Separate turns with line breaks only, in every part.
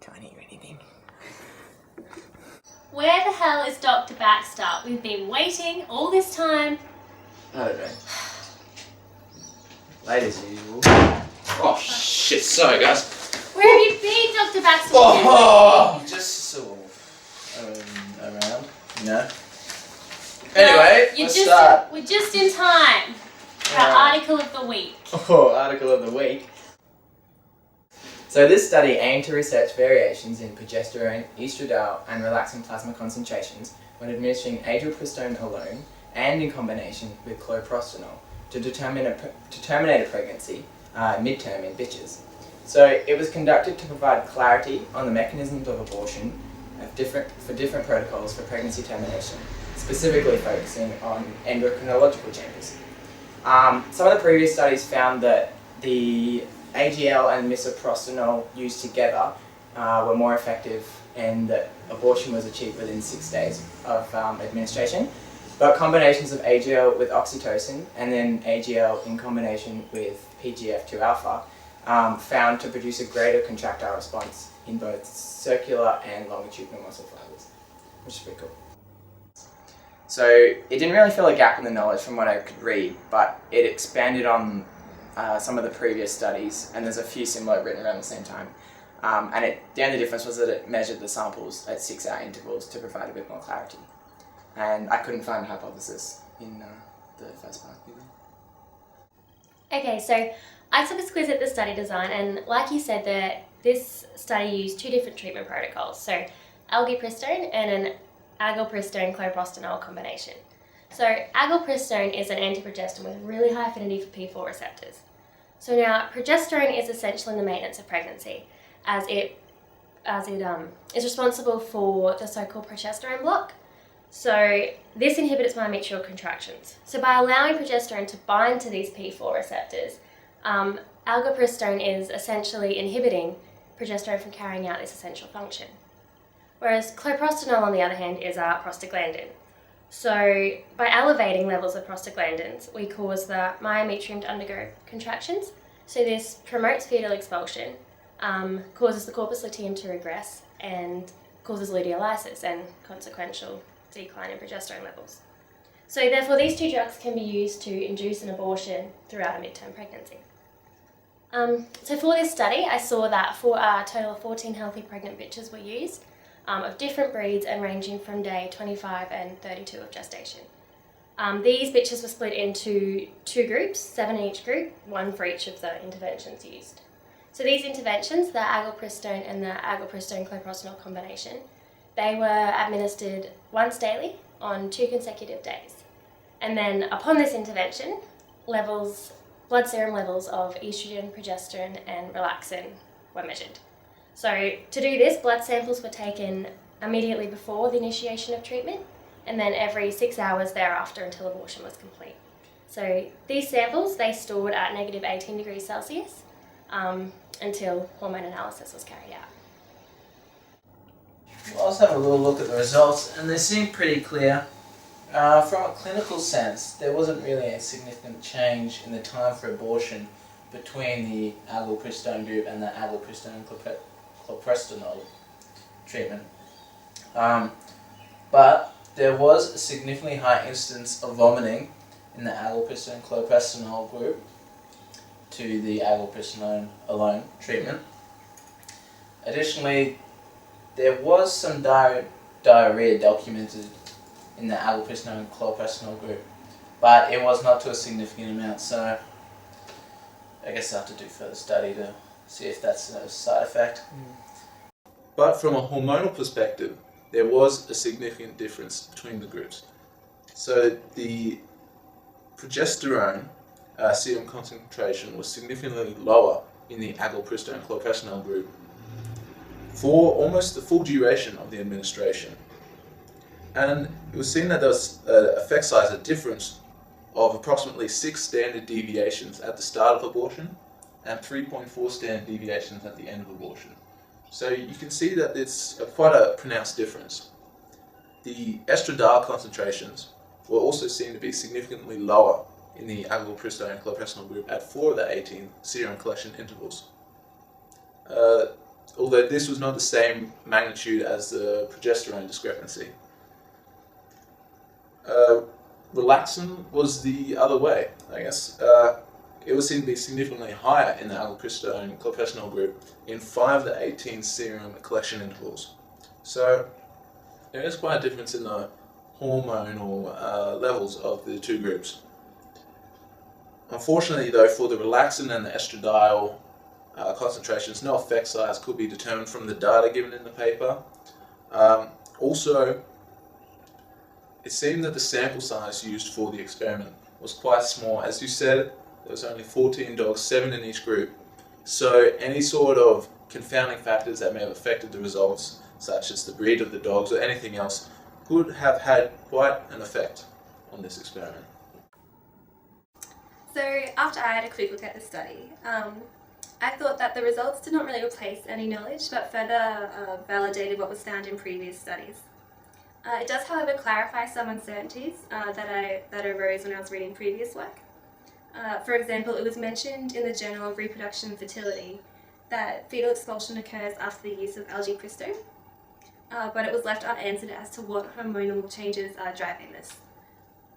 Can't hear anything.
Where the hell is Dr. Baxter? We've been waiting all this time.
I don't know. Late as usual.
Oh shit, sorry guys.
Where have you been, Dr. Baxter?
Oh, just sort of around, you know. Anyway, let's start.
We're just in time for our article of the week.
Oh, article of the week. So this study aimed to research variations in progesterone, estradiol and relaxin plasma concentrations when administering agilprostone alone and in combination with chlorprostinol to terminate a pregnancy midterm in bitches. So it was conducted to provide clarity on the mechanisms of abortion for different protocols for pregnancy termination, specifically focusing on endocrinological chambers. Some of the previous studies found that the AGL and misoprostol used together were more effective and that abortion was achieved within 6 days of administration. But combinations of AGL with oxytocin and then AGL in combination with PGF2 alpha found to produce a greater contractile response in both circular and longitudinal muscle fibers, which is pretty cool. So it didn't really fill a gap in the knowledge from what I could read, but it expanded on some of the previous studies, and there's a few similar written around the same time. And the only difference was that it measured the samples at 6-hour intervals to provide a bit more clarity. And I couldn't find a hypothesis in the first part.
Okay, so I took a quiz at the study design, and like you said, this study used 2 different treatment protocols, so algopristone and an agilprostone chlorprostinol combination. So agilprostone is an antiprogestin with really high affinity for P4 receptors. So now progesterone is essential in the maintenance of pregnancy, as it is responsible for the so-called progesterone block. So this inhibits myometrial contractions. So by allowing progesterone to bind to these P4 receptors, algopristone is essentially inhibiting progesterone from carrying out this essential function. Whereas chlorprostinol, on the other hand, is a prostaglandin. So by elevating levels of prostaglandins, we cause the myometrium to undergo contractions. So this promotes fetal expulsion, causes the corpus luteum to regress, and causes luteolysis and consequential decline in progesterone levels. So therefore these 2 drugs can be used to induce an abortion throughout a midterm pregnancy. So for this study, I saw that a total of 14 healthy pregnant bitches were used, of different breeds and ranging from day 25 and 32 of gestation. These bitches were split into 2 groups, 7 in each group, 1 for each of the interventions used. So these interventions, the agilprostone and the agilprostone chlorprostinol combination, they were administered once daily on 2 consecutive days. And then upon this intervention, blood serum levels of estrogen, progesterone and relaxin were measured. So to do this, blood samples were taken immediately before the initiation of treatment and then every 6 hours thereafter until abortion was complete. So these samples, they stored at negative 18 degrees Celsius until hormone analysis was carried out.
Well, let's have a little look at the results, and they seem pretty clear. From a clinical sense, there wasn't really a significant change in the time for abortion between the agilprostone group and the agilprostone chlorprostinol treatment. But there was a significantly high incidence of vomiting in the agilprostone chlorprostinol group to the agilprostone alone treatment. Additionally, there was some diarrhea documented in the agilprostone and chlorprostinol group, but it was not to a significant amount, so I guess I'll have to do further study to see if that's a side effect.
But from a hormonal perspective, there was a significant difference between the groups. So the progesterone serum concentration was significantly lower in the agilprostone chlorprostinol group for almost the full duration of the administration. And it was seen that there was an effect size, a difference of approximately 6 standard deviations at the start of abortion and 3.4 standard deviations at the end of abortion. So you can see that it's quite a pronounced difference. The estradiol concentrations were also seen to be significantly lower in the agilprostone chlorprostinol group at 4 of the 18 serum collection intervals. although this was not the same magnitude as the progesterone discrepancy. Relaxin was the other way, I guess. It was seen to be significantly higher in the aldosterone cloprestanol group in 5 to 18 serum collection intervals. So there is quite a difference in the hormonal levels of the two groups. Unfortunately though, for the relaxin and the estradiol concentrations, no effect size could be determined from the data given in the paper. Also, it seemed that the sample size used for the experiment was quite small. As you said, there was only 14 dogs, 7 in each group. So any sort of confounding factors that may have affected the results, such as the breed of the dogs or anything else, could have had quite an effect on this experiment.
So after I had a quick look at the study, I thought that the results did not really replace any knowledge, but further validated what was found in previous studies. It does, however, clarify some uncertainties that arose when I was reading previous work. For example, it was mentioned in the Journal of Reproduction and Fertility that fetal expulsion occurs after the use of algae-pristone, but it was left unanswered as to what hormonal changes are driving this.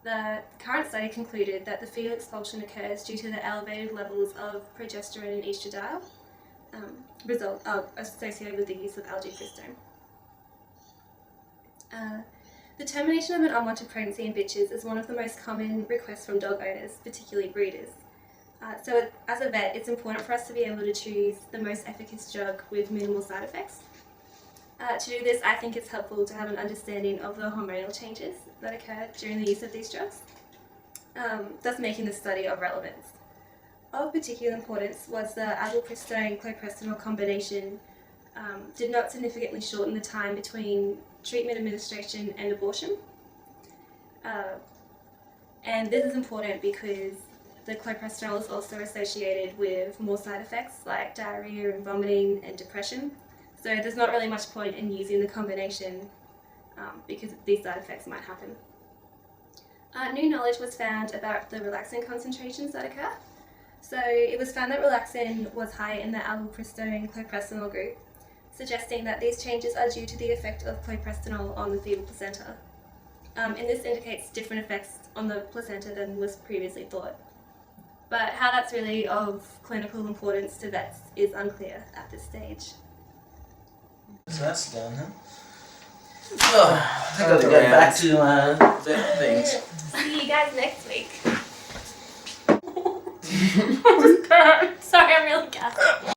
The current study concluded that the fetal expulsion occurs due to the elevated levels of progesterone and estradiol associated with the use of algae-pristone. The termination of an unwanted pregnancy in bitches is one of the most common requests from dog owners, particularly breeders. So as a vet, it's important for us to be able to choose the most efficacious drug with minimal side effects. To do this, I think it's helpful to have an understanding of the hormonal changes that occur during the use of these drugs, thus making the study of relevance. Of particular importance was the aldosterone-cloprestanol combination did not significantly shorten the time between treatment administration and abortion. And this is important because the cloprestanol is also associated with more side effects like diarrhea and vomiting and depression. So there's not really much point in using the combination because these side effects might happen. New knowledge was found about the relaxin concentrations that occur. So it was found that relaxin was high in the aldosterone-cloprestanol group, suggesting that these changes are due to the effect of cloprestanol on the fetal placenta. And this indicates different effects on the placenta than was previously thought. But how that's really of clinical importance to vets is unclear at this stage.
So that's done, huh? Oh, I gotta go back to vet things.
See you guys next week. Sorry, I'm really gassed.